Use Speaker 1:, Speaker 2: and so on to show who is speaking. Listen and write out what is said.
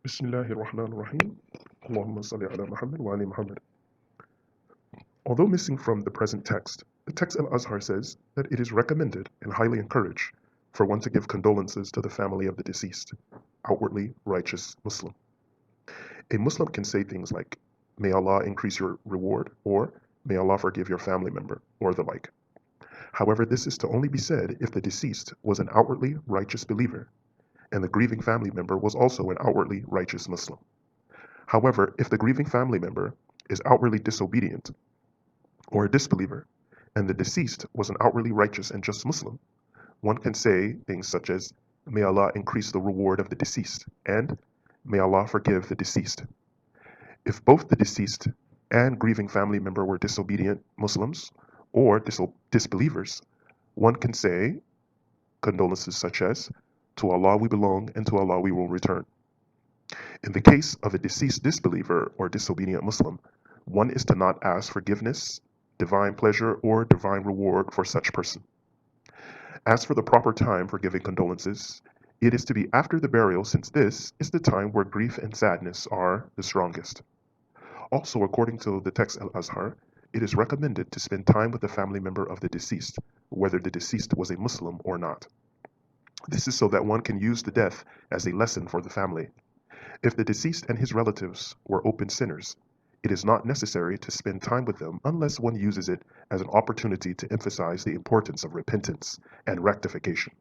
Speaker 1: Bismillahir Rahmanir Rahim. Allahumma salli ala Muhammad wa ali Muhammad. Although missing from the present text, the text Al-Azhar says that it is recommended and highly encouraged for one to give condolences to the family of the deceased, outwardly righteous Muslim. A Muslim can say things like, "May Allah increase your reward," or "May Allah forgive your family member," or the like. However, this is to only be said if the deceased was an outwardly righteous believer, and the grieving family member was also an outwardly righteous Muslim. However, if the grieving family member is outwardly disobedient or a disbeliever, and the deceased was an outwardly righteous and just Muslim, one can say things such as, "May Allah increase the reward of the deceased," and "May Allah forgive the deceased." If both the deceased and grieving family member were disobedient Muslims or disbelievers, one can say condolences such as, "To Allah we belong and to Allah we will return." In the case of a deceased disbeliever or disobedient Muslim, one is to not ask forgiveness, divine pleasure, or divine reward for such person. As for the proper time for giving condolences, it is to be after the burial, since this is the time where grief and sadness are the strongest. Also, according to the text Al-Azhar, it is recommended to spend time with the family member of the deceased, whether the deceased was a Muslim or not. This is so that one can use the death as a lesson for the family. If the deceased and his relatives were open sinners, it is not necessary to spend time with them unless one uses it as an opportunity to emphasize the importance of repentance and rectification.